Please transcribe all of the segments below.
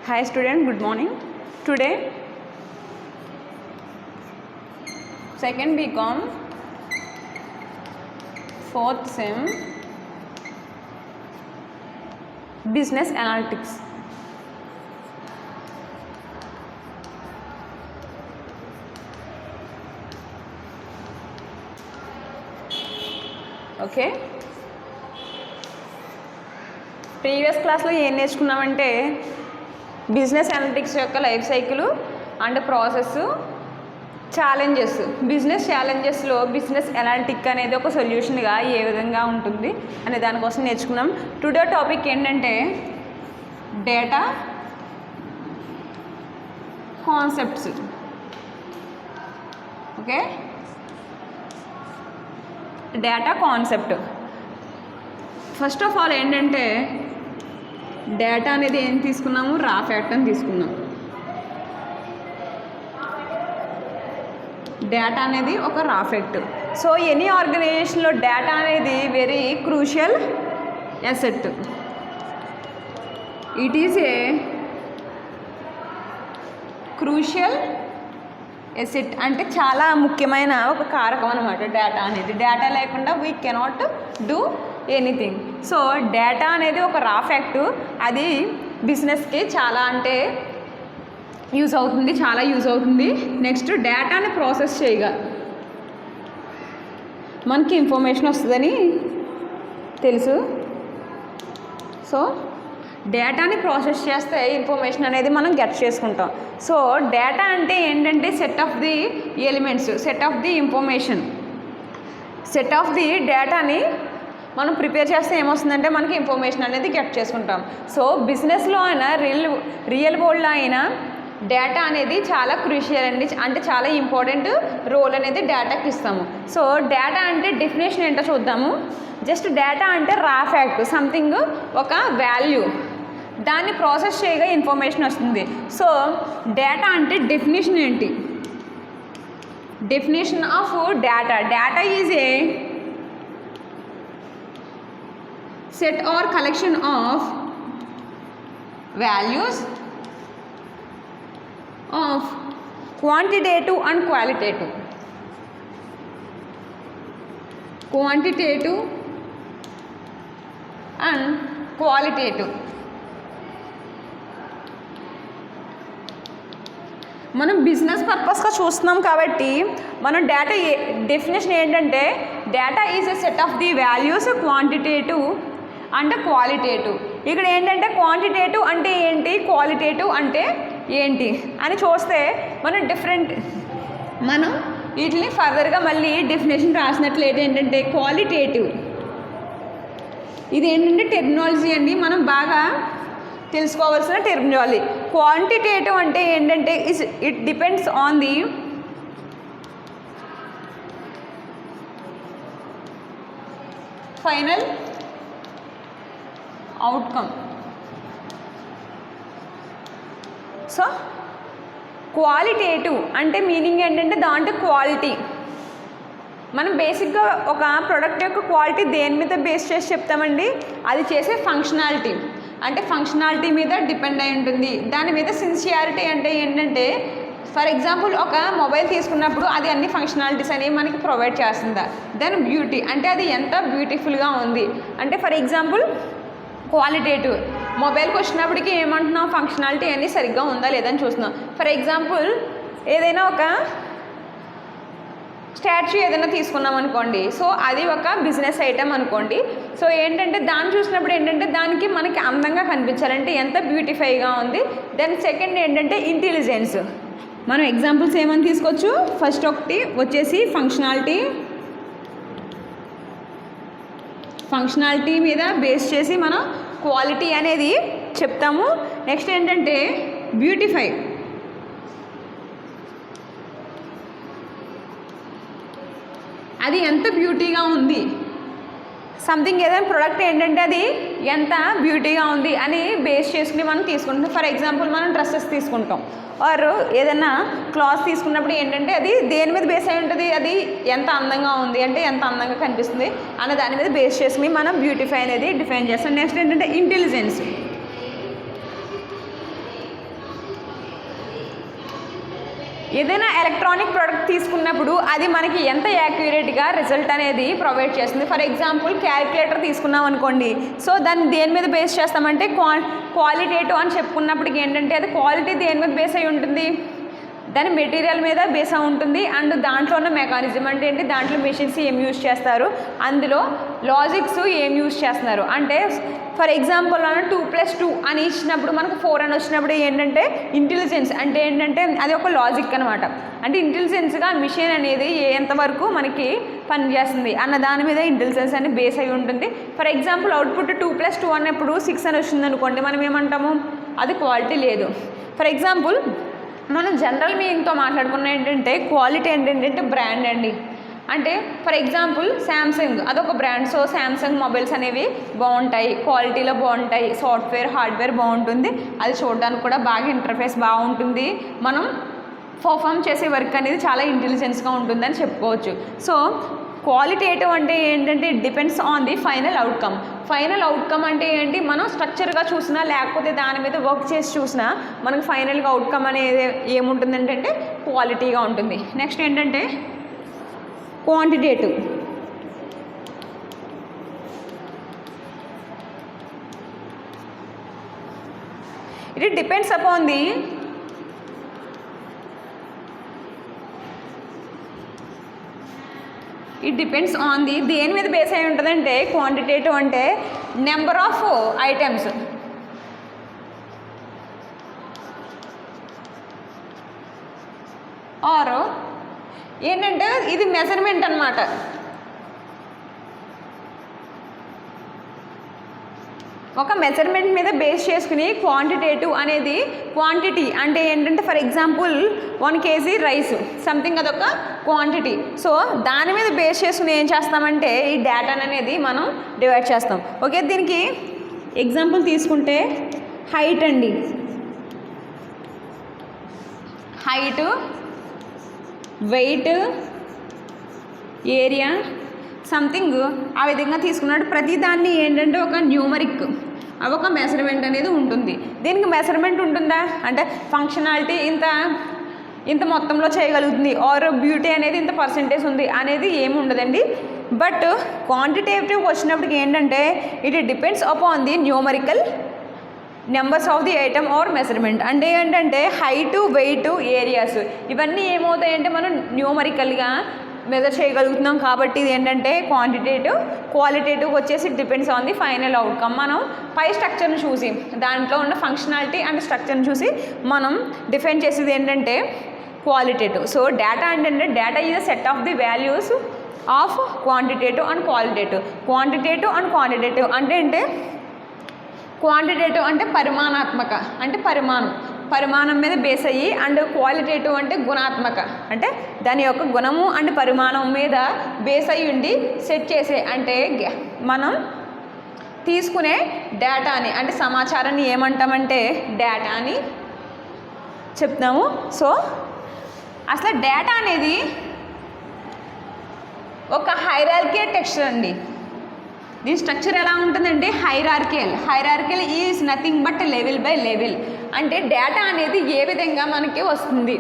Hi student, good morning. Today, second BCom, fourth sem, business analytics. Okay. Previous క్లాస్లో ఏం నేర్చుకున్నామంటే business analytics యొక్క life cycle and process, challenges, business ఛాలెంజెస్లో business analytic అనేది ఒక సొల్యూషన్గా ఏ విధంగా ఉంటుంది అనే దానికోసం నేర్చుకున్నాం. టుడే టాపిక్ ఏంటంటే data concepts. Okay, data concept. First of all ఏంటంటే డేటా అనేది ఏం తీసుకున్నాము, రా ఫ్యాక్ట్ అని తీసుకున్నాం. డేటా అనేది ఒక రా ఫ్యాక్ట్. సో ఎనీ ఆర్గనైజేషన్లో డేటా అనేది very crucial asset. It is a crucial asset అంటే చాలా ముఖ్యమైన ఒక కారకం అనమాట డేటా అనేది. డేటా లేకుండా we cannot do anything. So data అనేది ఒక రా ఫ్యాక్ట్. అది బిజినెస్కి చాలా అంటే యూజ్ అవుతుంది, చాలా యూజ్ అవుతుంది. నెక్స్ట్ డేటాని ప్రాసెస్ చేయగా మనకి ఇన్ఫర్మేషన్ వస్తుందని తెలుసు. సో డేటాని ప్రాసెస్ చేస్తే ఇన్ఫర్మేషన్ అనేది మనం గెట్ చేసుకుంటాం. సో డేటా అంటే ఏంటంటే set of the elements, set of the information, set of the డేటాని మనం ప్రిపేర్ చేస్తే ఏమొస్తుందంటే మనకి ఇన్ఫర్మేషన్ అనేది గెట్ చేసుకుంటాం. సో బిజినెస్లో అయినా రియల్ వరల్డ్లో అయినా డేటా అనేది చాలా క్రూషియల్ అండి, అంటే చాలా ఇంపార్టెంట్ రోల్ అనేది డేటాకి ఇస్తాము. సో డేటా అంటే డెఫినేషన్ ఏంటో చూద్దాము. జస్ట్ డేటా అంటే రా ఫ్యాక్ట్, సంథింగ్ ఒక వాల్యూ, దాన్ని ప్రాసెస్ చేయగా ఇన్ఫర్మేషన్ వస్తుంది. సో డేటా అంటే డెఫినేషన్ ఏంటి? Definition of data. Data is a set or collection of values of quantitative and qualitative. Quantitative and qualitative. మనం బిజినెస్ పర్పస్గా చూస్తున్నాం కాబట్టి మనం డేటా డెఫినేషన్ ఏంటంటే data is a set of the values, quantitative and qualitative. ఇక్కడ ఏంటంటే quantitative అంటే ఏంటి, qualitative అంటే ఏంటి అని చూస్తే మనం వీటిని ఫర్దర్గా మళ్ళీ డెఫినేషన్ రాసినట్లయితే ఏంటంటే క్వాలిటేటివ్, ఇది ఏంటంటే టెర్మినాలజీ అండి, మనం బాగా తెలుసుకోవాల్సిన టెర్మినాలజీ. క్వాంటిటేటివ్ అంటే ఏంటంటే it depends on the final outcome. So qualitative అంటే మీనింగ్ ఏంటంటే దాంట్లో క్వాలిటీ. మనం బేసిక్గా ఒక ప్రోడక్ట్ యొక్క క్వాలిటీ దేని మీద బేస్ చేసి చెప్తామండి, అది చేసే ఫంక్షనాలిటీ, అంటే ఫంక్షనాలిటీ మీద డిపెండ్ అయి ఉంటుంది. దాని మీద సిన్సియారిటీ అంటే ఏంటంటే ఫర్ ఎగ్జాంపుల్ ఒక మొబైల్ తీసుకున్నప్పుడు అది అన్ని ఫంక్షనాలిటీస్ అనేవి మనకి ప్రొవైడ్ చేస్తుందా. దెన్ బ్యూటీ అంటే అది ఎంత బ్యూటిఫుల్గా ఉంది. అంటే ఫర్ ఎగ్జాంపుల్ క్వాలిటేటివ్ మొబైల్కి వచ్చినప్పటికీ ఏమంటున్నాం, ఫంక్షనాలిటీ అన్నీ సరిగ్గా ఉందా లేదని చూస్తున్నాం. ఫర్ ఎగ్జాంపుల్ ఏదైనా ఒక స్టాచ్యూ ఏదైనా తీసుకున్నాం అనుకోండి, సో అది ఒక బిజినెస్ ఐటమ్ అనుకోండి. సో ఏంటంటే దాన్ని చూసినప్పుడు ఏంటంటే దానికి మనకి అందంగా కనిపించాలంటే ఎంత బ్యూటిఫైగా ఉంది. దెన్ సెకండ్ ఏంటంటే ఇంటెలిజెన్స్. మనం ఎగ్జాంపుల్స్ ఏమని తీసుకోవచ్చు, ఫస్ట్ ఒకటి వచ్చేసి ఫంక్షనాలిటీ మీద బేస్ చేసి మనం క్వాలిటీ అనేది చెప్తాము. నెక్స్ట్ ఏంటంటే బ్యూటిఫై, అది ఎంత బ్యూటీగా ఉంది. సంథింగ్ ఏదైనా ప్రోడక్ట్ ఏంటంటే అది ఎంత బ్యూటీగా ఉంది అని బేస్ చేసుకుని మనం తీసుకుంటాం. ఫర్ ఎగ్జాంపుల్ మనం డ్రెస్సెస్ తీసుకుంటాం ఆర్ ఏదైనా క్లాత్ తీసుకున్నప్పుడు ఏంటంటే అది దేని మీద బేస్ అయి ఉంటుంది, అది ఎంత అందంగా ఉంది అంటే ఎంత అందంగా కనిపిస్తుంది అన్న దాని మీద బేస్ చేసుకుని మనం బ్యూటిఫై అనేది డిఫైన్ చేస్తాం. నెక్స్ట్ ఏంటంటే ఇంటెలిజెన్స్. ఏదైనా ఎలక్ట్రానిక్ ప్రోడక్ట్ తీసుకున్నప్పుడు అది మనకి ఎంత యాక్యురేట్గా రిజల్ట్ అనేది ప్రొవైడ్ చేస్తుంది. ఫర్ ఎగ్జాంపుల్ క్యాలిక్యులేటర్ తీసుకున్నాం అనుకోండి, సో దాన్ని దేని మీద బేస్ చేస్తామంటే క్వాలిటేటివ్ అని చెప్పుకున్నప్పటికి ఏంటంటే అది క్వాలిటీ దేని మీద బేస్ అయి ఉంటుంది, దాని మెటీరియల్ మీద బేస్ అయి ఉంటుంది. అండ్ దాంట్లో ఉన్న మెకానిజం అంటే ఏంటి, దాంట్లో మెషిన్స్ ఏం యూజ్ చేస్తారు, అందులో లాజిక్స్ ఏం యూజ్ చేస్తున్నారు. అంటే ఫర్ ఎగ్జాంపుల్ 2+2 అని ఇచ్చినప్పుడు మనకు 4 అని వచ్చినప్పుడు ఏంటంటే ఇంటెలిజెన్స్ అంటే ఏంటంటే అది ఒక లాజిక్ అనమాట. అంటే ఇంటెలిజెన్స్గా మిషన్ అనేది ఎంతవరకు మనకి పనిచేస్తుంది అన్న దాని మీద ఇంటెలిజెన్స్ అని బేస్ అయి ఉంటుంది. ఫర్ ఎగ్జాంపుల్ అవుట్పుట్ 2+2 అన్నప్పుడు 6 అని వచ్చింది అనుకోండి, మనం ఏమంటాము, అది క్వాలిటీ లేదు. ఫర్ ఎగ్జాంపుల్ మనం జనరల్ మీనింగ్తో మాట్లాడుకున్న ఏంటంటే క్వాలిటీ ఏంటంటే బ్రాండ్ అండి. అంటే ఫర్ ఎగ్జాంపుల్ శాంసంగ్ అదొక బ్రాండ్. సో శాంసంగ్ మొబైల్స్ అనేవి బాగుంటాయి, క్వాలిటీలో బాగుంటాయి, సాఫ్ట్వేర్ హార్డ్వేర్ బాగుంటుంది, అది చూడడానికి కూడా బాగా ఇంటర్ఫేస్ బాగుంటుంది, మనం పర్ఫామ్ చేసే వర్క్ అనేది చాలా ఇంటెలిజెన్స్గా ఉంటుందని చెప్పుకోవచ్చు. సో క్వాలిటేటివ్ అంటే ఏంటంటే it depends on the final outcome. Final outcome అంటే ఏంటి, మనం స్ట్రక్చర్గా చూసినా లేకపోతే దాని మీద వర్క్ చేసి చూసినా మనకు ఫైనల్గా అవుట్కమ్ అనేది ఏముంటుందంటే క్వాలిటీగా ఉంటుంది. నెక్స్ట్ ఏంటంటే quantitative. It depends upon the దేని మీద బేస్ అయి ఉంటుందంటే క్వాంటిటేటివ్ అంటే నెంబర్ ఆఫ్ ఐటమ్స్. ఆర్ ఏంటంటే ఇది మెజర్మెంట్ అన్నమాట. ఒక మెజర్మెంట్ మీద బేస్ చేసుకుని క్వాంటిటేటివ్ అనేది క్వాంటిటీ అంటే ఏంటంటే for example 1 kg rice something అదొక క్వాంటిటీ. సో దాని మీద బేస్ చేసుకుని ఏం చేస్తామంటే ఈ డేటా అనేది మనం డివైడ్ చేస్తాం. ఓకే, దీనికి ఎగ్జాంపుల్ తీసుకుంటే హైట్ అండి, హైట్, వెయిట్, ఏరియా సంథింగ్ ఆ విధంగా తీసుకున్నాడు. ప్రతిదాన్ని ఏంటంటే ఒక న్యూమరిక్ ఒక మెజర్మెంట్ అనేది ఉంటుంది. దీనికి మెజర్మెంట్ ఉంటుందా అంటే ఫంక్షనాలిటీ ఇంత మొత్తంలో చేయగలుగుతుంది ఆర్ బ్యూటీ అనేది ఇంత పర్సెంటేజ్ ఉంది అనేది ఏమి ఉండదండి. బట్ క్వాంటిటేటివ్ వచ్చినప్పటికి ఏంటంటే it depends upon the numerical numbers of the item are measurement. అంటే ఏంటంటే హైటు, వెయిట్, ఏరియాస్ ఇవన్నీ ఏమవుతాయంటే మనం న్యూమరికల్గా మెజర్ చేయగలుగుతున్నాం కాబట్టి ఇది ఏంటంటే క్వాంటిటేటివ్. క్వాలిటేటివ్ వచ్చేసి depends on the final outcome. మనం పై స్ట్రక్చర్ని చూసి దాంట్లో ఉన్న ఫంక్షనాలిటీ అండ్ స్ట్రక్చర్ని చూసి మనం డిఫైన్ చేసేది ఏంటంటే క్వాలిటేటివ్. సో డేటా అంటే data is a set of the values of quantitative and qualitative. Quantitative and quantitative అంటే క్వాంటిటేటివ్ అంటే పరిమాణాత్మక అంటే పరిమాణం మీద బేస్ అయ్యి, అండ్ క్వాలిటేటివ్ అంటే గుణాత్మక అంటే దాని యొక్క గుణము అండ్ పరిమాణం మీద బేస్ అయ్యి ఉండి సెట్ చేసే అంటే మనం తీసుకునే డేటాని అంటే సమాచారాన్ని ఏమంటామంటే డేటా అని చెప్తాము. సో అసలు డేటా అనేది ఒక హైరార్కికల్ టెక్స్చర్ అండి. దీని స్ట్రక్చర్ ఎలా ఉంటుందంటే hierarchical is nothing but level by level. అంటే డేటా అనేది ఏ విధంగా మనకి వస్తుంది,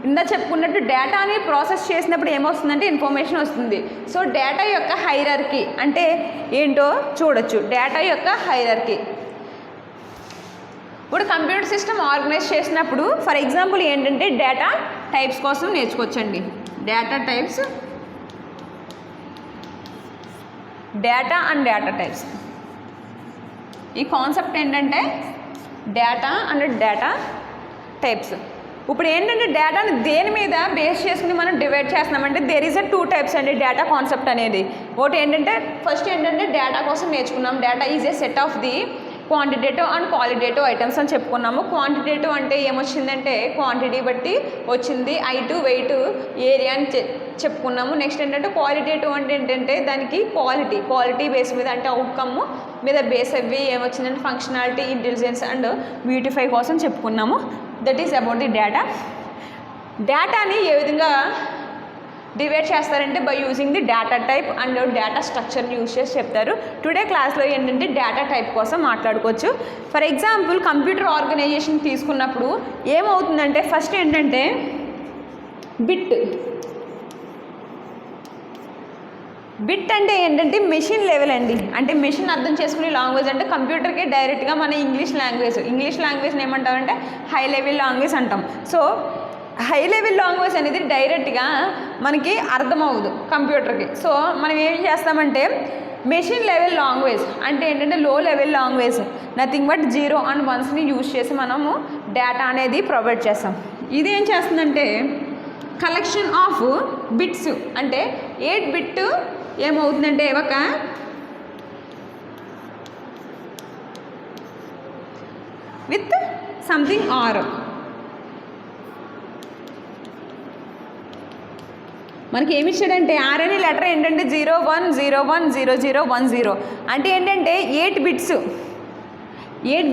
ఇందా చెప్పుకున్నట్టు డేటాని ప్రాసెస్ చేసినప్పుడు ఏమొస్తుందంటే ఇన్ఫర్మేషన్ వస్తుంది. సో డేటా యొక్క హైరార్కీ అంటే ఏంటో చూడొచ్చు. డేటా యొక్క హైరార్కీ ఇప్పుడు కంప్యూటర్ సిస్టమ్ ఆర్గనైజ్ చేసినప్పుడు ఫర్ ఎగ్జాంపుల్ ఏంటంటే డేటా టైప్స్ కోసం నేర్చుకోవచ్చండి. Data types, data and data types. ఈ కాన్సెప్ట్ ఏంటంటే డేటా అండ్ డేటా టైప్స్. ఇప్పుడు ఏంటంటే డేటాని దేని మీద బేస్ చేసుకుని మనం డివైడ్ చేస్తున్నామంటే దేర్ ఈజ్ 2 types అండి డేటా కాన్సెప్ట్ అనేది. ఒకటి ఏంటంటే ఫస్ట్ ఏంటంటే డేటా కోసం నేర్చుకున్నాం. Data is a set of the quantitative and qualitative items అని చెప్పుకున్నాము. క్వాంటిటేటివ్ అంటే ఏమొచ్చిందంటే క్వాంటిటీ బట్టి వచ్చింది, హైట్, వెయిట్, ఏరియా అని చెప్పుకున్నాము. నెక్స్ట్ ఏంటంటే క్వాలిటేటివ్ అంటే ఏంటంటే దానికి క్వాలిటీ బేస్ మీద అంటే అవుట్కమ్ మీద బేస్ అవ్వి ఏమొచ్చిందంటే ఫంక్షనాలిటీ, ఇంటెలిజెన్స్ అండ్ బ్యూటిఫై కోసం చెప్పుకున్నాము. That is about the data. డేటాని ఏ విధంగా డివైడ్ చేస్తారంటే by using the data type and data స్ట్రక్చర్ని యూజ్ చేసి చెప్తారు. టుడే క్లాస్లో ఏంటంటే డేటా టైప్ కోసం మాట్లాడుకోవచ్చు. ఫర్ ఎగ్జాంపుల్ కంప్యూటర్ ఆర్గనైజేషన్ తీసుకున్నప్పుడు ఏమవుతుందంటే ఫస్ట్ ఏంటంటే బిట్ అంటే ఏంటంటే మెషిన్ లెవెల్ అండి. అంటే మెషిన్ అర్థం చేసుకునే లాంగ్వేజ్ అంటే కంప్యూటర్కి డైరెక్ట్గా మన ఇంగ్లీష్ లాంగ్వేజ్ని ఏమంటామంటే హై లెవెల్ లాంగ్వేజ్ అంటాం. సో హై లెవెల్ లాంగ్వేజ్ అనేది డైరెక్ట్గా మనకి అర్థమవుదు కంప్యూటర్కి. సో మనం ఏం చేస్తామంటే మెషిన్ లెవెల్ లాంగ్వేజ్ అంటే ఏంటంటే లో level language, nothing but 0 and 1ని యూజ్ చేసి మనము డేటా అనేది ప్రొవైడ్ చేస్తాం. ఇది ఏం చేస్తుందంటే కలెక్షన్ ఆఫ్ బిట్స్, అంటే 8 బిట్ ఏమవుతుందంటే ఒక విత్ సంథింగ్ ఆర్. మనకి ఏమి ఇచ్చాడంటే ఆర్ అనే లెటర్ ఏంటంటే 01010010 అంటే ఏంటంటే 8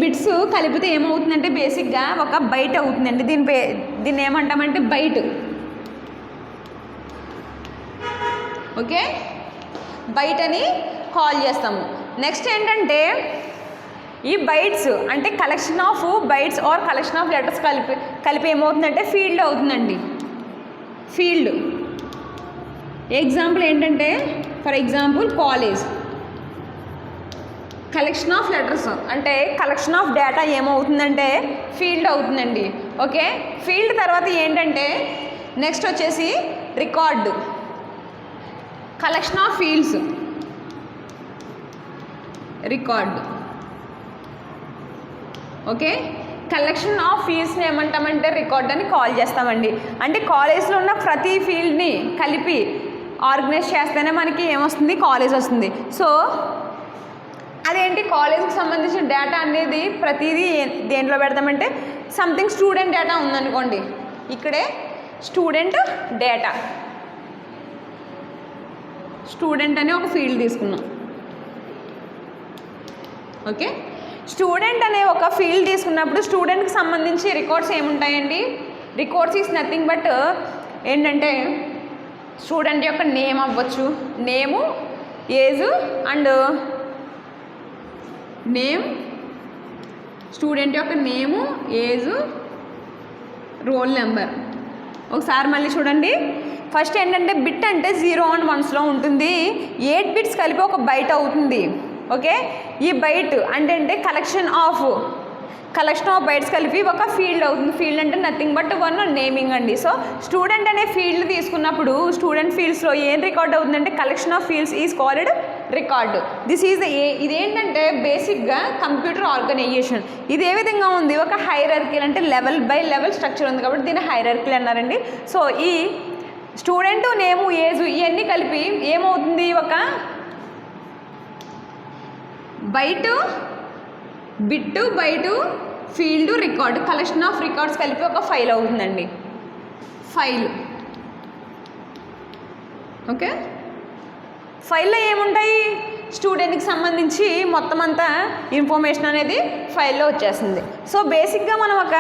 బిట్స్ కలిపితే ఏమవుతుందంటే బేసిక్గా ఒక బైట్ అవుతుందండి. దీన్ని ఏమంటామంటే బైట్. ఓకే, బైట్ అని కాల్ చేస్తాము. నెక్స్ట్ ఏంటంటే ఈ బైట్స్ అంటే collection of bytes or collection of letters కలిపి ఏమవుతుందంటే ఫీల్డ్ అవుతుందండి. ఫీల్డ్ ఎగ్జాంపుల్ ఏంటంటే for example college collection of letters అంటే కలెక్షన్ ఆఫ్ డేటా ఏమవుతుందంటే ఫీల్డ్ అవుతుందండి. ఓకే, ఫీల్డ్ తర్వాత ఏంటంటే నెక్స్ట్ వచ్చేసి record, collection of fields, record. Okay, collection of ఫీల్డ్స్ని ఏమంటామంటే రికార్డ్ అని కాల్ చేస్తామండి. అంటే కాలేజ్లో ఉన్న ప్రతి ఫీల్డ్ని కలిపి ఆర్గనైజ్ చేస్తేనే మనకి ఏమొస్తుంది, కాలేజ్ వస్తుంది. సో అదేంటి కాలేజ్కి సంబంధించిన డేటా అనేది ప్రతిదీ దేంట్లో పెడతామంటే సంథింగ్ స్టూడెంట్ డేటా ఉందనుకోండి, ఇక్కడే స్టూడెంట్ డేటా, స్టూడెంట్ అని ఒక ఫీల్డ్ తీసుకున్నాం. ఓకే, స్టూడెంట్ అనే ఒక ఫీల్డ్ తీసుకున్నప్పుడు స్టూడెంట్కి సంబంధించి రికార్డ్స్ ఏముంటాయండి? రికార్డ్స్ ఈజ్ నథింగ్ బట్ ఏంటంటే స్టూడెంట్ యొక్క నేమ్ అవ్వచ్చు, name, age and name, student యొక్క నేము, ఏజ్, రోల్ నెంబర్. ఒకసారి మళ్ళీ చూడండి. ఫస్ట్ ఏంటంటే బిట్ అంటే 0 and 1 ఉంటుంది. 8 బిట్స్ కలిపి ఒక బైట్ అవుతుంది. ఓకే, ఈ బైట్ అంటే కలెక్షన్ ఆఫ్ బైట్స్ కలిపి ఒక ఫీల్డ్ అవుతుంది. ఫీల్డ్ అంటే నథింగ్ బట్ వన్ నేమింగ్ అండి. సో స్టూడెంట్ అనే ఫీల్డ్ తీసుకున్నప్పుడు స్టూడెంట్ ఫీల్డ్స్లో ఏం రికార్డ్ అవుతుందంటే collection of fields is called record. This is ఇదేంటంటే బేసిక్గా కంప్యూటర్ ఆర్గనైజేషన్. ఇది ఏ విధంగా ఉంది, ఒక హైరార్కీ అంటే లెవెల్ బై లెవెల్ స్ట్రక్చర్ ఉంది కాబట్టి దీన్ని హైరార్కీ అన్నారండి. సో ఈ స్టూడెంట్, నేము, ఏజ్ ఇవన్నీ కలిపి ఏమవుతుంది, ఒక byte, bit, byte, field, record, collection of records కలిపి ఒక ఫైల్ అవుతుందండి. ఫైల్. ఓకే, ఫైల్లో ఏముంటాయి, స్టూడెంట్కి సంబంధించి మొత్తం అంతా ఇన్ఫర్మేషన్ అనేది ఫైల్లో వచ్చేస్తుంది. సో బేసిక్గా మనం ఒక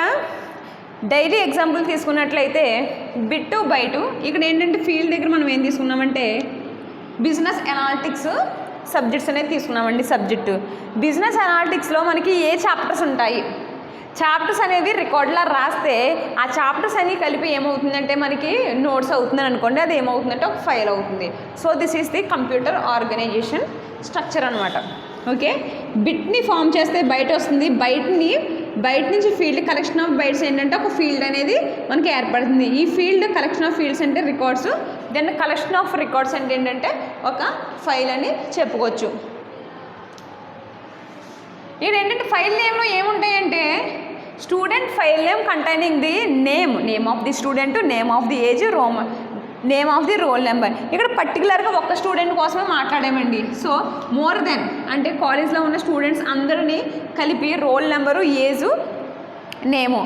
డైలీ ఎగ్జాంపుల్ తీసుకున్నట్లయితే బిట్, బైట్, ఇక్కడ ఏంటంటే ఫీల్డ్ దగ్గర మనం ఏం తీసుకున్నామంటే బిజినెస్ అనాలిటిక్స్ సబ్జెక్ట్స్ అనేది తీసుకున్నామండి. సబ్జెక్టు బిజినెస్ అనాలిటిక్స్లో మనకి ఏ చాప్టర్స్ ఉంటాయి, చాప్టర్స్ అనేవి రికార్డులా రాస్తే ఆ చాప్టర్స్ అన్నీ కలిపి ఏమవుతుందంటే మనకి నోట్స్ అవుతుందని అనుకోండి, అది ఏమవుతుందంటే ఒక ఫైల్ అవుతుంది. So this is the computer organization structure అనమాట. ఓకే, బిట్ని ఫామ్ చేస్తే బయట వస్తుంది, బయట నుంచి ఫీల్డ్, కలెక్షన్ ఆఫ్ బైట్స్ ఏంటంటే ఒక ఫీల్డ్ అనేది మనకి ఏర్పడుతుంది. ఈ ఫీల్డ్ కలెక్షన్ ఆఫ్ ఫీల్డ్స్ అంటే records, then collection of records అంటే ఏంటంటే ఒక ఫైల్ అని చెప్పుకోవచ్చు. ఇది ఏంటంటే ఫైల్ నేమ్లో ఏముంటాయంటే student file name containing the name of the student, name of the age, name of the roll number. ఇక్కడ పర్టికులర్గా ఒక్క స్టూడెంట్ కోసమే మాట్లాడామండి. సో మోర్ దెన్ అంటే కాలేజ్లో ఉన్న స్టూడెంట్స్ అందరినీ కలిపి roll number, age, name,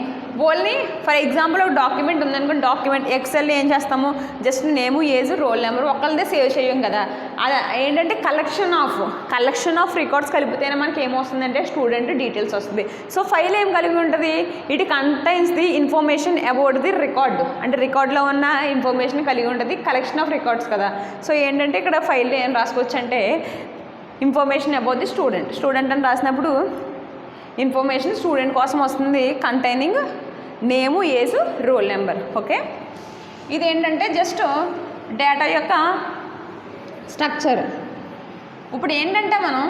only for example ఒక డాక్యుమెంట్ ఉందనుకోండి, డాక్యుమెంట్ ఎక్సెల్ ఏం చేస్తాము, జస్ట్ నేము, ఏజ్, రోల్ నెంబర్ ఒకళ్ళదే సేవ్ చేయం కదా. అది ఏంటంటే కలెక్షన్ ఆఫ్ రికార్డ్స్ కలిపితేనే మనకి ఏమొస్తుందంటే స్టూడెంట్ డీటెయిల్స్ వస్తుంది. సో ఫైల్ ఏం కలిగి ఉంటుంది, it contains the information about the record, అంటే రికార్డులో ఉన్న ఇన్ఫర్మేషన్ కలిగి ఉంటుంది. కలెక్షన్ ఆఫ్ రికార్డ్స్ కదా. సో ఏంటంటే ఇక్కడ ఫైల్ ఏం రాసుకోవచ్చు అంటే ఇన్ఫర్మేషన్ అబౌట్ ది స్టూడెంట్ అని రాసినప్పుడు ఇన్ఫర్మేషన్ స్టూడెంట్ కోసం వస్తుంది, కంటైనింగ్ నేము, ఏజ్, రోల్ నెంబర్. ఓకే, ఇదేంటంటే జస్ట్ డేటా యొక్క స్ట్రక్చర్. ఇప్పుడు ఏంటంటే మనం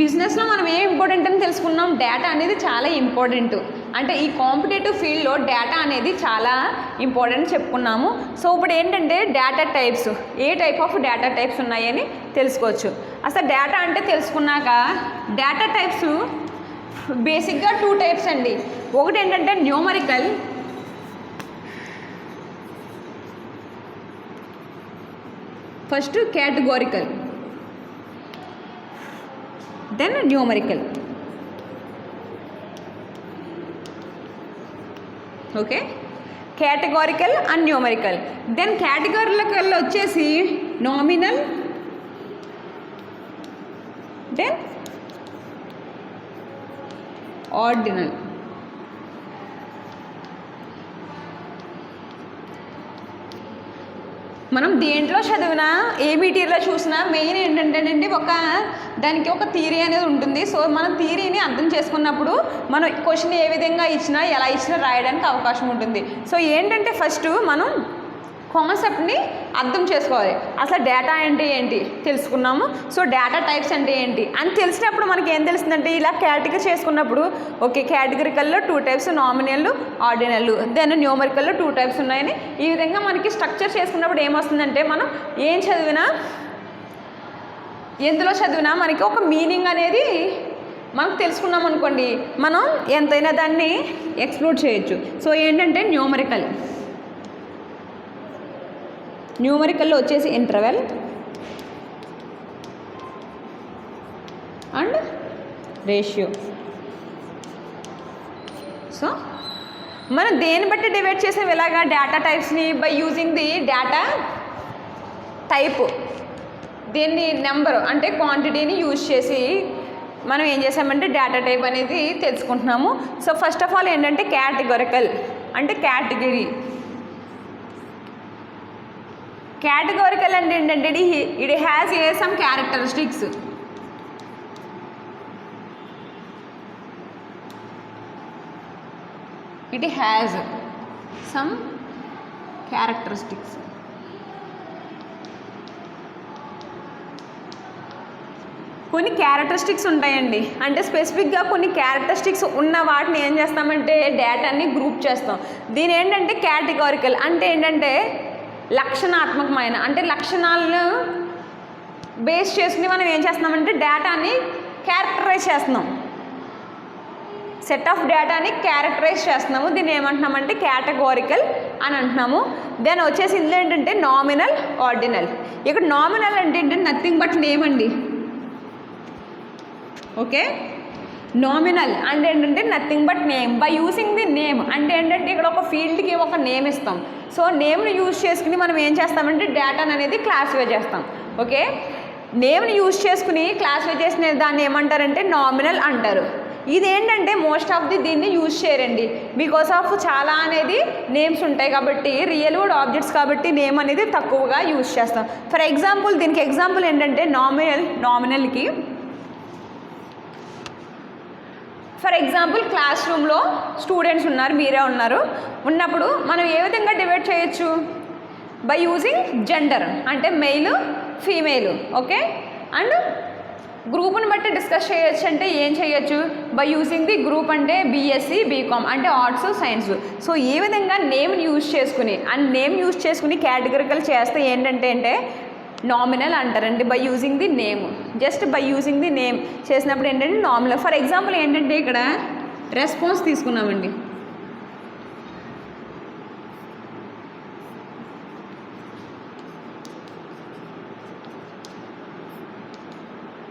బిజినెస్లో మనం ఏం ఇంపార్టెంట్ అని తెలుసుకున్నాం, డేటా అనేది చాలా ఇంపార్టెంట్. అంటే ఈ కాంపిటేటివ్ ఫీల్డ్లో డేటా అనేది చాలా ఇంపార్టెంట్ చెప్పుకున్నాము. సో ఇప్పుడు ఏంటంటే data types, A type of data types ఉన్నాయని తెలుసుకోవచ్చు. అసలు డేటా అంటే తెలుసుకున్నాక డేటా టైప్స్ బేసిక్గా 2 టైప్స్ అండి. ఒకటి ఏంటంటే numerical, first categorical, then numerical. Okay, categorical and numerical. Then categorical వచ్చేసి నామినల్, దెన్ ఆర్డినల్. మనం దేంట్లో చదివినా ఏబీటీలో చూసినా మెయిన్ ఏంటంటేనండి దానికి ఒక థియరీ అనేది ఉంటుంది. సో మనం థియరీని అర్థం చేసుకున్నప్పుడు మనం క్వశ్చన్ ఏ విధంగా ఇచ్చినా ఎలా ఇచ్చినా రాయడానికి అవకాశం ఉంటుంది. సో ఏంటంటే ఫస్ట్ మనం కాన్సెప్ట్ని అర్థం చేసుకోవాలి. అసలు డేటా అంటే ఏంటి తెలుసుకున్నాము. సో డేటా టైప్స్ అంటే ఏంటి అని తెలిసినప్పుడు మనకి ఏం తెలుస్తుందంటే ఇలా కేటగిరీ చేసుకున్నప్పుడు ఓకే కేటగిరికల్లో 2 టైప్స్, నామినల్, ఆర్డినల్, దెన్ న్యూమరికల్లో 2 టైప్స్ ఉన్నాయని ఈ విధంగా మనకి స్ట్రక్చర్ చేసుకున్నప్పుడు ఏమొస్తుందంటే మనం ఏం చదివినా ఎందులో చదివినా మనకి ఒక మీనింగ్ అనేది మనకు తెలుసుకున్నాం అనుకోండి, మనం ఎంతైనా దాన్ని ఎక్స్ప్లోర్ చేయొచ్చు. సో ఏంటంటే న్యూమరికల్లో వచ్చేసి ఇంటర్వెల్ అండ్ రేషియో. సో మనం దేన్ని బట్టి డివైడ్ చేసాం ఇలాగా డేటా టైప్స్ని by using the data type. దీన్ని నెంబర్ అంటే క్వాంటిటీని యూజ్ చేసి మనం ఏం చేసామంటే డేటా టైప్ అనేది తెలుసుకుంటున్నాము. సో ఫస్ట్ ఆఫ్ ఆల్ ఏంటంటే కేటగోరికల్ అంటే కేటగిరీ. కేటగోరికల్ అంటే ఏంటంటే it has some characteristics. It has some characteristics. కొన్ని క్యారెక్టరిస్టిక్స్ ఉంటాయండి. అంటే స్పెసిఫిక్గా కొన్ని క్యారెక్టరిస్టిక్స్ ఉన్న వాటిని ఏం చేస్తామంటే డేటాని గ్రూప్ చేస్తాం. దీని ఏంటంటే కేటగోరికల్ అంటే ఏంటంటే లక్షణాత్మకమైన అంటే లక్షణాలను బేస్ చేసుకుని మనం ఏం చేస్తున్నామంటే డేటాని క్యారెక్టరైజ్ చేస్తున్నాం. సెట్ ఆఫ్ డేటాని క్యారెక్టరైజ్ చేస్తున్నాము. దీన్ని ఏమంటున్నామంటే కేటగోరికల్ అని అంటున్నాము. దెన్ వచ్చేసి ఇందులో ఏంటంటే నామినల్, ఆర్డినల్. ఇక్కడ నామినల్ అంటే ఏంటంటే నథింగ్ బట్ నేమ్ అండి. ఓకే, నామినల్ అంటే ఏంటంటే nothing but name. By using the name అంటే ఏంటంటే ఇక్కడ ఒక ఫీల్డ్కి ఒక నేమ్ ఇస్తాం. సో నేమ్ని యూజ్ చేసుకుని మనం ఏం చేస్తామంటే డేటాను అనేది క్లాసిఫై చేస్తాం. ఓకే, నేమ్ని యూజ్ చేసుకుని క్లాసిఫై చేసిన దాన్ని ఏమంటారంటే నామినల్ అంటారు. ఇదేంటంటే మోస్ట్ ఆఫ్ దీన్ని యూజ్ చేయరండి బికాస్ ఆఫ్ చాలా అనేది నేమ్స్ ఉంటాయి కాబట్టి, రియల్ వరల్డ్ ఆబ్జెక్ట్స్ కాబట్టి నేమ్ అనేది తక్కువగా యూజ్ చేస్తాం. ఫర్ ఎగ్జాంపుల్ దీనికి ఎగ్జాంపుల్ ఏంటంటే నామినల్కి ఫర్ ఎగ్జాంపుల్ క్లాస్ రూమ్లో స్టూడెంట్స్ ఉన్నారు, మీరే ఉన్నప్పుడు మనం ఏ విధంగా డివైడ్ చేయొచ్చు? బై యూజింగ్ జెండర్ అంటే మెయిల్, ఫీమేల్. ఓకే, అండ్ గ్రూప్ని బట్టి డిస్కస్ చేయొచ్చు అంటే ఏం చేయొచ్చు? బై యూజింగ్ ది గ్రూప్ అంటే బీఎస్సీ, బీకామ్ అంటే ఆర్ట్స్, సైన్స్. సో ఈ విధంగా నేమ్ని యూజ్ చేసుకుని నేమ్ యూజ్ చేసుకుని కేటగిరికల్ చేస్తే ఏంటంటే నామినల్ అంటారండి. By using the name, just by using the name చేసినప్పుడు ఏంటంటే నామినల్. ఫర్ ఎగ్జాంపుల్ ఏంటంటే ఇక్కడ రెస్పాన్స్ తీసుకున్నామండి.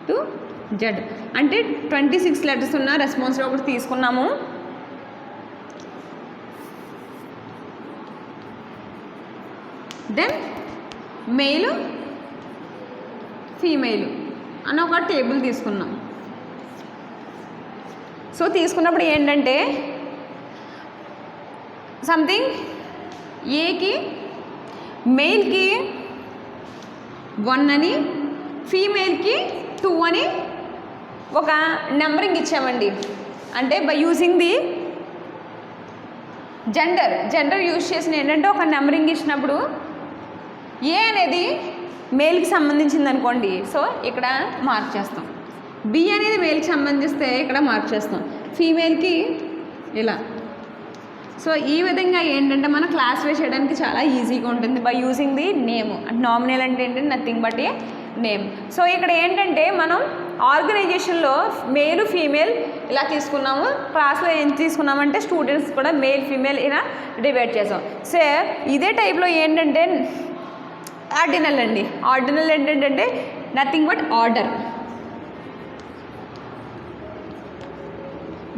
టు జెడ్ అంటే 26 లెటర్స్ ఉన్న రెస్పాన్స్లో ఒకటి తీసుకున్నాము. దెన్ మెయిల్, ఫీమేల్ అని ఒక టేబుల్ తీసుకున్నాం. సో తీసుకున్నప్పుడు ఏంటంటే సంథింగ్ ఏకి మెయిల్కి 1 అని, ఫీమేల్కి 2 అని ఒక నెంబరింగ్ ఇచ్చామండి. అంటే by using the gender use చేసిన ఏంటంటే ఒక నెంబరింగ్ ఇచ్చినప్పుడు ఏ అనేది మేల్కి సంబంధించింది అనుకోండి, సో ఇక్కడ మార్క్ చేస్తాం. బి అనేది మేల్కి సంబంధిస్తే ఇక్కడ మార్క్ చేస్తాం. ఫీమేల్కి ఇలా. సో ఈ విధంగా ఏంటంటే మనం క్లాసిఫై చేయడానికి చాలా ఈజీగా ఉంటుంది by using the name. Nominal అంటే ఏంటంటే nothing but A name. So ఇక్కడ ఏంటంటే మనం ఆర్గనైజేషన్లో మేలు ఫీమేల్ ఇలా తీసుకున్నాము, క్లాస్లో ఏం తీసుకున్నామంటే స్టూడెంట్స్ కూడా మేల్ ఫీమేల్ ఇలా డివైడ్ చేసాం. సో ఇదే టైప్లో ఏంటంటే ఆర్డినల్ అండి. ఆర్డినల్ ఏంటంటే nothing but order.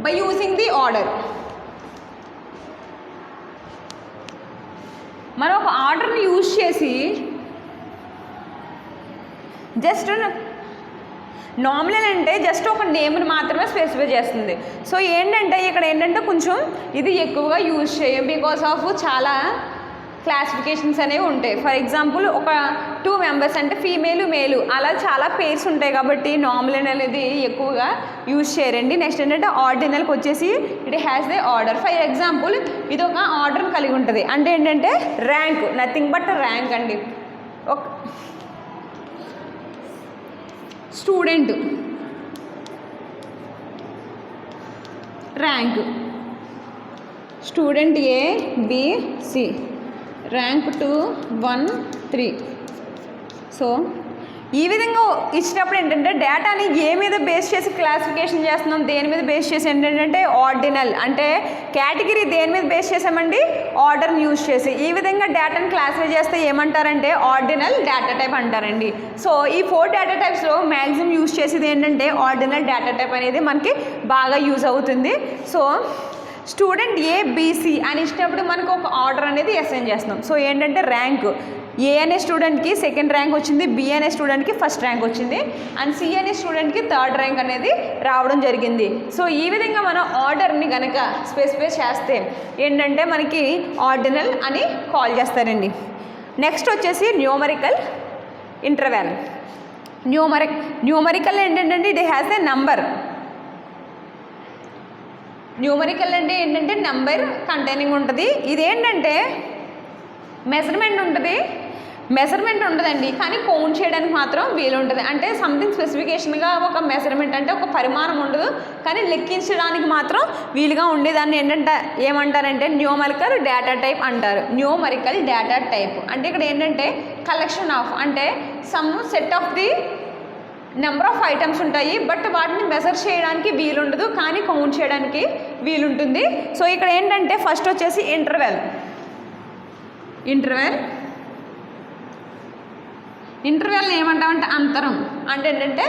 By using the order మనం ఒక ఆర్డర్ని యూజ్ చేసి జస్ట్ నామినల్ అంటే జస్ట్ ఒక నేమ్ని మాత్రమే స్పెసిఫై చేస్తుంది. సో ఏంటంటే ఇక్కడ ఏంటంటే కొంచెం ఇది ఎక్కువగా యూజ్ చేయం బికాస్ ఆఫ్ చాలా క్లాసిఫికేషన్స్ అనేవి ఉంటాయి. ఫర్ ఎగ్జాంపుల్ ఒక 2 మెంబర్స్ అంటే ఫీమేలు మేలు అలా చాలా పేర్స్ ఉంటాయి కాబట్టి నామినల్ అనేది ఎక్కువగా యూజ్ చేయరండి. నెక్స్ట్ ఏంటంటే ఆర్డినల్కి వచ్చేసి it has the order. For example ఇది ఒక ఆర్డర్ కలిగి ఉంటుంది. అంటే ఏంటంటే ర్యాంక్, నథింగ్ బట్ ర్యాంక్ అండి. ఒక student rank, student A B C, rank 2 1 3. So ఈ విధంగా ఇచ్చినప్పుడు ఏంటంటే డేటాని ఏ మీద బేస్ చేసి క్లాసిఫికేషన్ చేస్తున్నాం, దేని మీద బేస్ చేసి ఏంటంటే ఆర్డినల్ అంటే కేటగిరీ దేని మీద బేస్ చేసామండి, ఆర్డర్ని యూజ్ చేసి. ఈ విధంగా డేటాని క్లాసిఫై చేస్తే ఏమంటారంటే ఆర్డినల్ డేటా టైప్ అంటారండి. సో ఈ 4 డేటా టైప్స్లో మ్యాక్సిమం యూజ్ చేసేది ఏంటంటే ఆర్డినల్ డేటా టైప్ అనేది మనకి బాగా యూజ్ అవుతుంది. సో స్టూడెంట్ ఏబిసి అని ఇచ్చినప్పుడు మనకు ఒక ఆర్డర్ అనేది అసైన్ చేస్తున్నాం. సో ఏంటంటే ర్యాంక్ ఏ అనే స్టూడెంట్కి 2nd ర్యాంక్ వచ్చింది, బి అనే స్టూడెంట్కి 1st ర్యాంక్ వచ్చింది, అండ్ సి అనే స్టూడెంట్కి 3rd ర్యాంక్ అనేది రావడం జరిగింది. సో ఈ విధంగా మనం ఆర్డర్ని కనుక స్పెసిఫై చేస్తే ఏంటంటే మనకి ఆర్డినల్ అని కాల్ చేస్తారండి. నెక్స్ట్ వచ్చేసి న్యూమరికల్ ఇంటర్వెల్. న్యూమరికల్ ఏంటంటే it has a number. Numerical అంటే ఏంటంటే నెంబర్ కంటైనింగ్ ఉంటుంది. ఇదేంటంటే మెజర్మెంట్ ఉండదండి, కానీ కౌంట్ చేయడానికి మాత్రం వీలు ఉంటుంది. అంటే సంథింగ్ స్పెసిఫికేషన్గా ఒక మెజర్మెంట్ అంటే ఒక పరిమాణం ఉండదు, కానీ లెక్కించడానికి మాత్రం వీలుగా ఉండేదాన్ని ఏంటంటే ఏమంటారంటే న్యూమరికల్ డేటా టైప్ అంటారు. న్యూమరికల్ డేటా టైప్ అంటే ఇక్కడ ఏంటంటే కలెక్షన్ ఆఫ్ అంటే some set of the number of items ఉంటాయి, బట్ వాటిని మెజర్ చేయడానికి వీలుండదు, కానీ కౌంట్ చేయడానికి వీలుంటుంది. సో ఇక్కడ ఏంటంటే ఫస్ట్ వచ్చేసి ఇంటర్వెల్ని ఏమంటామంటే అంతరం అంటే ఏంటంటే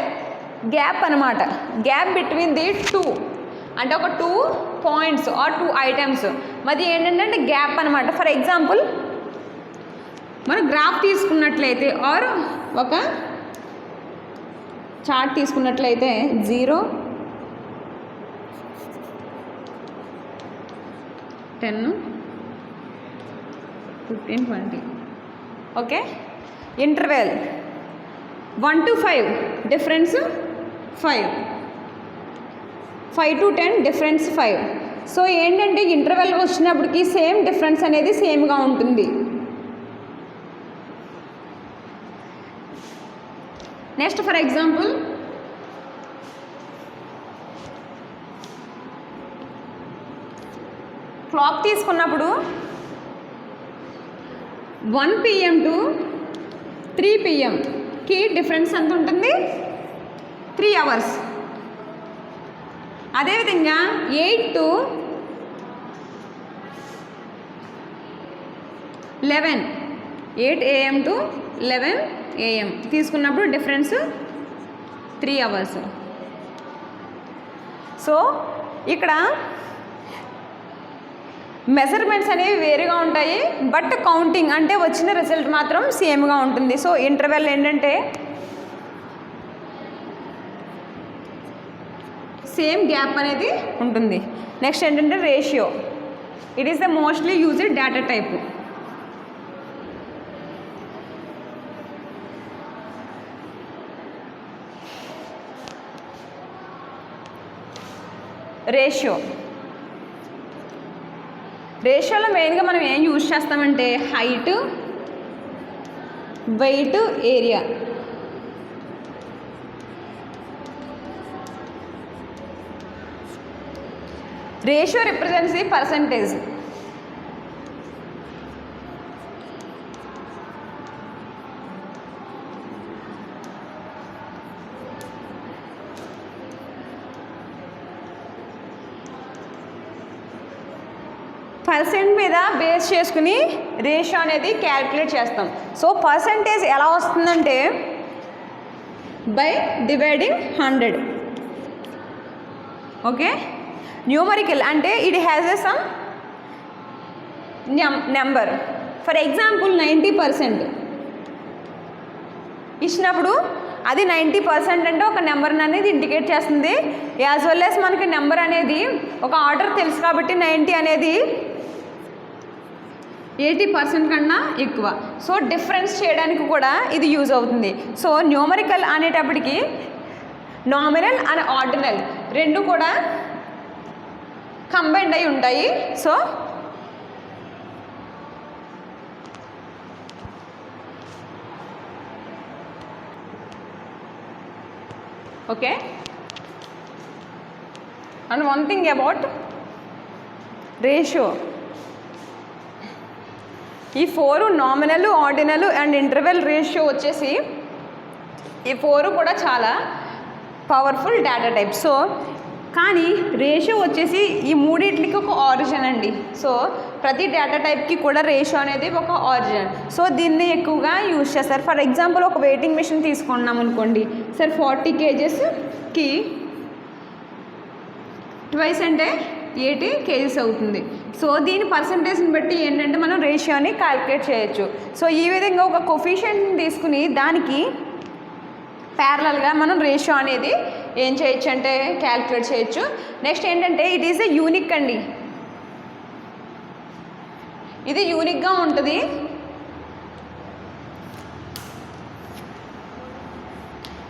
గ్యాప్ అనమాట. గ్యాప్ బిట్వీన్ ది 2 అంటే ఒక 2 పాయింట్స్ ఆర్ 2 ఐటమ్స్ మరి ఏంటంటే గ్యాప్ అనమాట. ఫర్ ఎగ్జాంపుల్ మనం గ్రాఫ్ తీసుకున్నట్లయితే ఆర్ ఒక చార్ట్ తీసుకున్నట్లయితే 0 10 15 20 okay. Interval 1 to 5 difference 5, 5 to 10 difference 5. So ఏంటంటే ఇంటర్వెల్ వచ్చినప్పటికీ సేమ్ డిఫరెన్స్ అనేది సేమ్గా ఉంటుంది. నెక్స్ట్ ఫర్ ఎగ్జాంపుల్ క్లాక్ తీసుకున్నప్పుడు 1 PM to 3 PMకి డిఫరెన్స్ ఎంత ఉంటుంది, 3 hours. అదేవిధంగా 8 to 11, 8 AM to 11 AM తీసుకున్నప్పుడు డిఫరెన్స్ 3 hours. సో ఇక్కడ మెజర్మెంట్స్ అనేవి వేరుగా ఉంటాయి, బట్ కౌంటింగ్ అంటే వచ్చిన రిజల్ట్ మాత్రం సేమ్గా ఉంటుంది. సో ఇంటర్వెల్ ఏంటంటే సేమ్ గ్యాప్ అనేది ఉంటుంది. నెక్స్ట్ ఏంటంటే ratio. It is the mostly used data type. రేషియోలో మెయిన్గా మనం ఏం యూజ్ చేస్తామంటే height, weight, area. Ratio represents the percentage. Percent మీద బేస్ చేసుకుని రేషియో అనేది క్యాలిక్యులేట్ చేస్తాం. సో పర్సంటేజ్ ఎలా వస్తుందంటే బై డివైడింగ్ 100. ఓకే, న్యూమరికల్ అంటే it has a some number. For example 90% ఇచ్చినప్పుడు అది 90% అంటే ఒక నెంబర్ అనేది ఇండికేట్ చేస్తుంది. యాజ్ వెల్ యాజ్ మనకి నెంబర్ అనేది ఒక ఆర్డర్ తెలుసు కాబట్టి 90 అనేది 80% కన్నా ఎక్కువ. సో డిఫరెన్స్ చేయడానికి కూడా ఇది యూజ్ అవుతుంది. సో న్యూమరికల్ అనేటప్పటికి నామినల్ అండ్ ఆర్డినల్ రెండు కూడా కంబైన్డ్ అయి ఉంటాయి. So okay, and one thing about ratio, ఈ 4 nominal, ordinal and interval ratio వచ్చేసి ఈ 4 కూడా చాలా పవర్ఫుల్ డేటా టైప్. సో కానీ రేషియో వచ్చేసి ఈ మూడింటికి ఒక ఆరిజిన్ అండి. సో ప్రతి డేటా టైప్కి కూడా రేషియో అనేది ఒక ఆరిజిన్. సో దీన్ని ఎక్కువగా యూజ్ చేస్తారు. ఫర్ ఎగ్జాంపుల్ ఒక వెయిటింగ్ మిషన్ తీసుకున్నాం అనుకోండి సార్, 40 kgsకి ట్వైస్ అంటే 80 kgs అవుతుంది. సో దీని పర్సంటేజ్ని బట్టి ఏంటంటే మనం రేషియోని క్యాలిక్యులేట్ చేయొచ్చు. సో ఈ విధంగా ఒక కోఫిషియంట్ని తీసుకుని దానికి ప్యారలల్గా మనం రేషియో అనేది ఏం చేయొచ్చు అంటే క్యాలిక్యులేట్ చేయొచ్చు. నెక్స్ట్ ఏంటంటే ఇట్ ఈస్ ఏ యూనిక్ అండి, ఇది యూనిక్గా ఉంటుంది.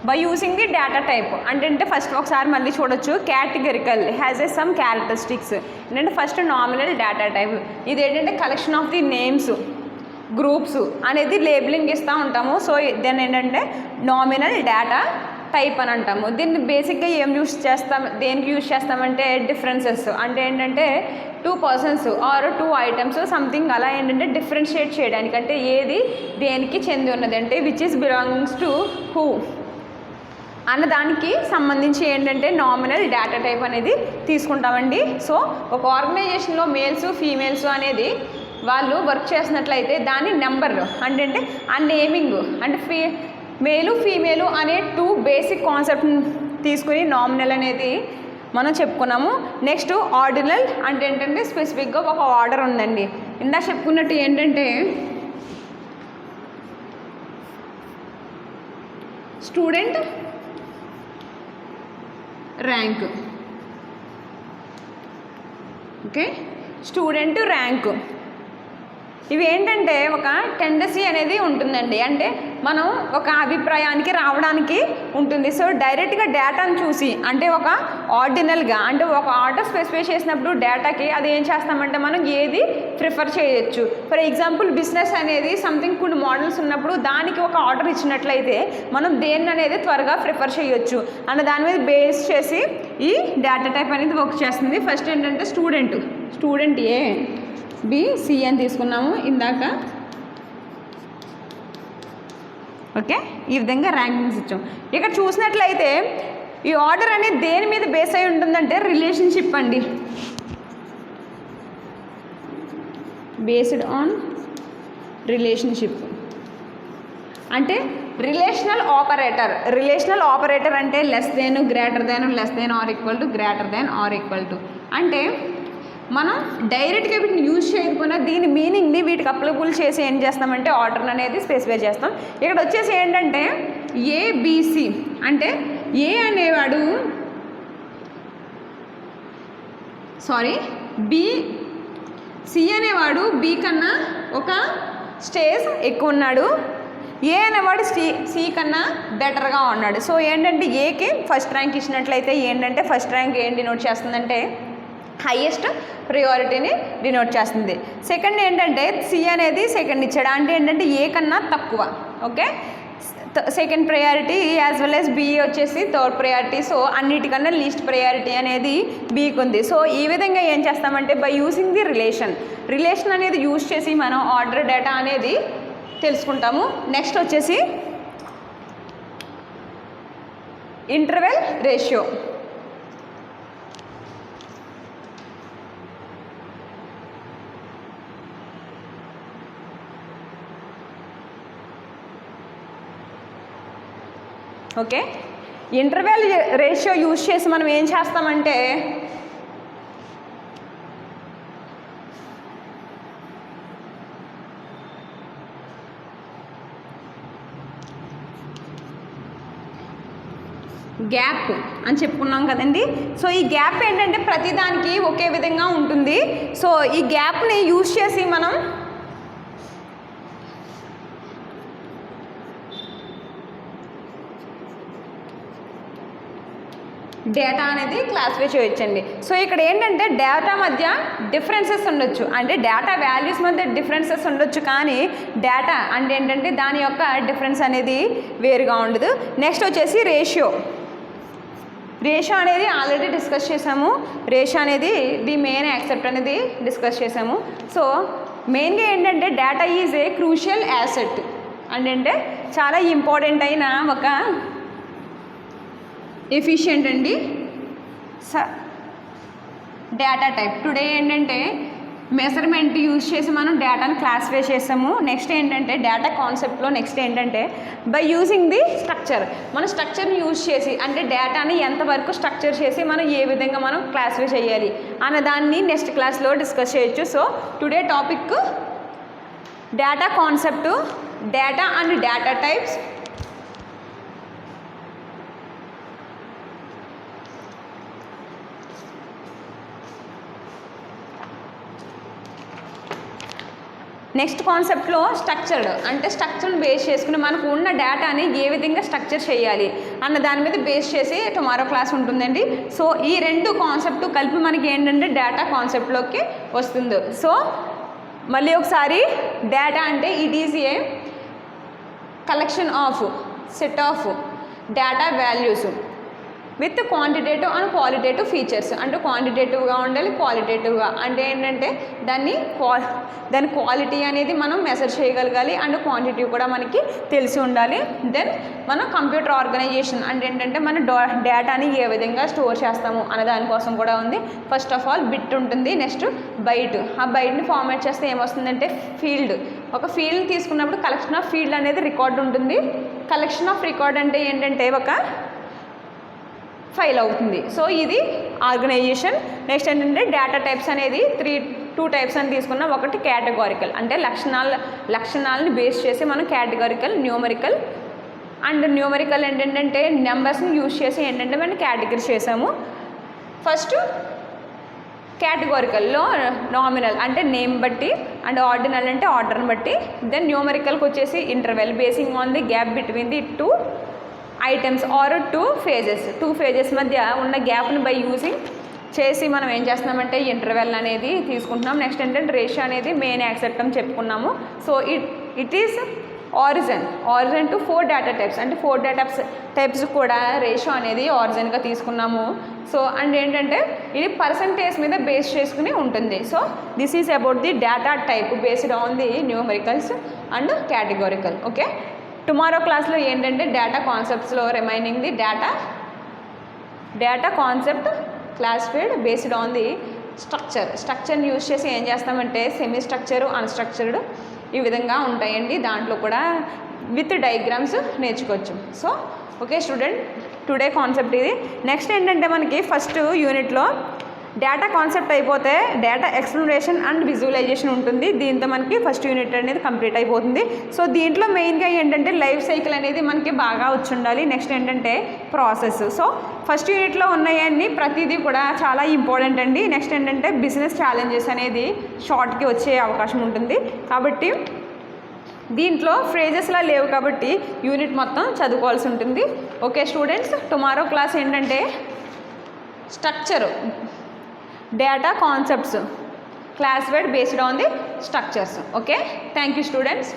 By using the data type అంటే ఫస్ట్ ఒకసారి మళ్ళీ చూడొచ్చు. Categorical has a some characteristics. ఏంటంటే ఫస్ట్ నామినల్ డేటా టైప్, ఇది ఏంటంటే collection of the names, groups అనేది లేబులింగ్ ఇస్తూ ఉంటాము. సో దాన్ని ఏంటంటే నామినల్ డేటా టైప్ అని అంటాము. దీన్ని బేసిక్గా ఏం యూస్ చేస్తాం, దేనికి యూస్ చేస్తామంటే డిఫరెన్సెస్ అంటే ఏంటంటే 2 persons ఆర్ 2 items సంథింగ్ అలా ఏంటంటే డిఫరెన్షియేట్ చేయడానికి, అంటే ఏది దేనికి చెంది ఉన్నది అంటే which is belongings to who అన్న దానికి సంబంధించి ఏంటంటే నామినల్ డేటా టైప్ అనేది తీసుకుంటామండి. సో ఒక ఆర్గనైజేషన్లో మేల్స్ ఫీమేల్స్ అనేది వాళ్ళు వర్క్ చేసినట్లయితే దాని నెంబర్ అంటే ఆ నేమింగ్ అంటే మేలు ఫీమేలు అనే 2 బేసిక్ కాన్సెప్ట్ని తీసుకుని నామినల్ అనేది మనం చెప్పుకున్నాము. నెక్స్ట్ ఆర్డినల్ అంటే ఏంటంటే స్పెసిఫిక్గా ఒక ఆర్డర్ ఉందండి. ఇందాక చెప్పుకున్నట్టు ఏంటంటే student rank, okay, student rank, ఇవి ఏంటంటే ఒక టెండెన్సీ అనేది ఉంటుందండి. అంటే మనం ఒక అభిప్రాయానికి రావడానికి ఉంటుంది. సో డైరెక్ట్గా డేటాను చూసి అంటే ఒక ఆర్డినల్గా అంటే ఒక ఆర్డర్ స్పెసిఫై చేసినప్పుడు డేటాకి అది ఏం చేస్తామంటే మనం ఏది ప్రిఫర్ చేయొచ్చు. ఫర్ ఎగ్జాంపుల్ బిజినెస్ అనేది సంథింగ్ కొన్ని మోడల్స్ ఉన్నప్పుడు దానికి ఒక ఆర్డర్ ఇచ్చినట్లయితే మనం దేన్ని అనేది త్వరగా ప్రిఫర్ చేయొచ్చు అన్న దాని మీద బేస్ చేసి ఈ డేటా టైప్ అనేది వర్క్ చేస్తుంది. ఫస్ట్ ఏంటంటే స్టూడెంట్ ఏ బి సి అని తీసుకున్నాము ఇందాక. ఓకే, ఈ విధంగా ర్యాంకింగ్స్ ఇచ్చాం. ఇక్కడ చూసినట్లయితే ఈ ఆర్డర్ అనేది దేని మీద బేస్ అయి ఉంటుందంటే రిలేషన్షిప్ అండి, బేస్డ్ ఆన్ రిలేషన్షిప్. అంటే రిలేషనల్ ఆపరేటర్ అంటే less than, greater than, less than or equal to, greater than or equal to. అంటే మనం డైరెక్ట్గా వీటిని యూజ్ చేయకపోయినా దీని మీనింగ్ని వీటికి అప్లికబుల్ చేసి ఏం చేస్తామంటే ఆర్డర్ అనేది స్పెసిఫై చేస్తాం. ఇక్కడ వచ్చేసి ఏంటంటే ఏబిసి అంటే ఏ అనేవాడు సి అనేవాడు బి కన్నా ఒక స్టేజ్ ఎక్కువ ఉన్నాడు, ఏ అనేవాడు సి కన్నా బెటర్గా ఉన్నాడు. సో ఏంటంటే ఏకి ఫస్ట్ ర్యాంక్ ఇచ్చినట్లయితే ఏంటంటే ఫస్ట్ ర్యాంక్ ఏం డినోట్ చేస్తుందంటే హైయెస్ట్ ప్రియారిటీని డినోట్ చేస్తుంది. సెకండ్ ఏంటంటే సి అనేది సెకండ్ ఇచ్చాడు, అంటే ఏంటంటే ఏ కన్నా తక్కువ. Okay, second priority as well as B వచ్చేసి థర్డ్ ప్రయారిటీ. సో అన్నిటికన్నా లీస్ట్ ప్రయారిటీ అనేది బీకి ఉంది. సో ఈ విధంగా ఏం చేస్తామంటే బై యూజింగ్ ది రిలేషన్ అనేది యూజ్ చేసి మనం ఆర్డర్ డేటా అనేది తెలుసుకుంటాము. నెక్స్ట్ వచ్చేసి interval ratio. Okay, interval ratio use చేసి మనం ఏం చేస్తామంటే గ్యాప్ అని చెప్పుకున్నాం కదండి. సో ఈ గ్యాప్ ఏంటంటే ప్రతిదానికి ఒకే విధంగా ఉంటుంది. సో ఈ గ్యాప్ని యూజ్ చేసి మనం డేటా అనేది క్లాసిఫై చేయొచ్చండి. సో ఇక్కడ ఏంటంటే డేటా మధ్య డిఫరెన్సెస్ ఉండొచ్చు, అంటే డేటా వాల్యూస్ మధ్య డిఫరెన్సెస్ ఉండొచ్చు, కానీ డేటా అంటే ఏంటంటే దాని యొక్క డిఫరెన్స్ అనేది వేరుగా ఉండదు. నెక్స్ట్ వచ్చేసి రేషియో అనేది ఆల్రెడీ డిస్కస్ చేసాము. రేషియో అనేది ది మెయిన్ యాక్సెప్ట్ అనేది డిస్కస్ చేసాము. సో మెయిన్గా ఏంటంటే data is a crucial asset, అంటే చాలా ఇంపార్టెంట్ అయిన ఒక ఎఫిషియెంట్ అండి డేటా టైప్. టుడే ఏంటంటే మెజర్మెంట్ యూజ్ చేసి మనం డేటాను క్లాసిఫై చేసాము. నెక్స్ట్ ఏంటంటే డేటా కాన్సెప్ట్లో నెక్స్ట్ ఏంటంటే బై యూజింగ్ ది స్ట్రక్చర్, మన స్ట్రక్చర్ని యూజ్ చేసి అంటే డేటాని ఎంతవరకు స్ట్రక్చర్ చేసి మనం ఏ విధంగా మనం క్లాసిఫై చేయాలి అన్న దాన్ని నెక్స్ట్ క్లాస్లో డిస్కస్ చేయొచ్చు. So today topic data concept, data and data types, next కాన్సెప్ట్లో స్ట్రక్చర్డ్, అంటే స్ట్రక్చర్ని బేస్ చేసుకుని మనకు ఉన్న డేటాని ఏ విధంగా స్ట్రక్చర్ చేయాలి అన్న దాని మీద బేస్ చేసి టుమారో క్లాస్ ఉంటుందండి. సో ఈ రెండు కాన్సెప్ట్ కలిపి మనకి ఏంటంటే డేటా కాన్సెప్ట్లోకి వస్తుంది. సో మళ్ళీ ఒకసారి డేటా అంటే it is a collection of set of data values with quantitative and qualitative features. అంటే క్వాంటిటేటివ్గా ఉండాలి, క్వాలిటేటివ్గా అంటే ఏంటంటే దాని క్వాలిటీ అనేది మనం మెజర్ చేయగలగాలి అండ్ క్వాంటిటీ కూడా మనకి తెలిసి ఉండాలి. దెన్ మనం కంప్యూటర్ ఆర్గనైజేషన్ అంటే ఏంటంటే మన డేటాని ఏ విధంగా స్టోర్ చేస్తాము అనే దానికోసం కూడా ఉంది. ఫస్ట్ ఆఫ్ ఆల్ బిట్ ఉంటుంది, నెక్స్ట్ బైట్. ఆ బైట్ని ఫార్మాట్ చేస్తే ఏమొస్తుందంటే ఫీల్డ్. ఒక ఫీల్డ్ తీసుకున్నప్పుడు కలెక్షన్ ఆఫ్ ఫీల్డ్ అనేది రికార్డ్ ఉంటుంది. కలెక్షన్ ఆఫ్ రికార్డ్ అంటే ఏంటంటే ఒక ఫైల్ అవుతుంది. సో ఇది ఆర్గనైజేషన్. నెక్స్ట్ ఏంటంటే డేటా టైప్స్ అనేది టూ టైప్స్ అని తీసుకున్నాం. ఒకటి కేటగారికల్, అంటే లక్షణాలని బేస్ చేసి మనం కేటగారికల్, న్యూమరికల్. అండ్ న్యూమరికల్ ఏంటంటే నెంబర్స్ని యూజ్ చేసి ఏంటంటే మనం కేటగిరీ చేసాము. ఫస్ట్ కేటగారికల్లో నామినల్ అంటే నేమ్ బట్టి, అండ్ ఆర్డినల్ అంటే ఆర్డర్ని బట్టి. దెన్ న్యూమరికల్కి వచ్చేసి interval basing on the gap between the two items or two phases మధ్య ఉన్న గ్యాప్ని బై యూజింగ్ చేసి మనం ఏం చేస్తున్నామంటే ఇంటర్వెల్ అనేది తీసుకుంటున్నాం. నెక్స్ట్ ఏంటంటే రేషియో అనేది మెయిన్ యాక్సెప్ట్ అని చెప్పుకున్నాము. So it is origin to 4 data types, అంటే 4 డేటా టైప్స్ కూడా రేషియో అనేది ఆరిజిన్గా తీసుకున్నాము. సో అండ్ ఏంటంటే ఇది పర్సంటేజ్ మీద బేస్ చేసుకుని ఉంటుంది. So this is about the data type based on the numericals and categorical. Okay, tomorrow క్లాస్లో ఏంటంటే డేటా కాన్సెప్ట్స్లో remaining the data concept classified based on the స్ట్రక్చర్ని యూజ్ చేసి ఏం చేస్తామంటే సెమీ స్ట్రక్చరు, అన్స్ట్రక్చర్డ్ ఈ విధంగా ఉంటాయండి. దాంట్లో కూడా విత్ డయాగ్రామ్స్ నేర్చుకోవచ్చు. So okay student, today concept ఇది. నెక్స్ట్ ఏంటంటే మనకి ఫస్ట్ యూనిట్లో డేటా కాన్సెప్ట్ అయిపోతే డేటా ఎక్స్ప్లెనేషన్ అండ్ విజువలైజేషన్ ఉంటుంది. దీంతో మనకి ఫస్ట్ యూనిట్ అనేది కంప్లీట్ అయిపోతుంది. సో దీంట్లో మెయిన్గా ఏంటంటే లైఫ్ సైకిల్ అనేది మనకి బాగా వచ్చి ఉండాలి. నెక్స్ట్ ఏంటంటే ప్రాసెస్. సో ఫస్ట్ యూనిట్లో ఉన్నాయన్నీ ప్రతిదీ కూడా చాలా ఇంపార్టెంట్ అండి. నెక్స్ట్ ఏంటంటే బిజినెస్ ఛాలెంజెస్ అనేది షార్ట్కి వచ్చే అవకాశం ఉంటుంది. కాబట్టి దీంట్లో ఫ్రేజెస్లా లేవు కాబట్టి యూనిట్ మొత్తం చదువుకోవాల్సి ఉంటుంది. ఓకే స్టూడెంట్స్, టుమారో క్లాస్ ఏంటంటే data concepts classified based on the structures. Okay, thank you students.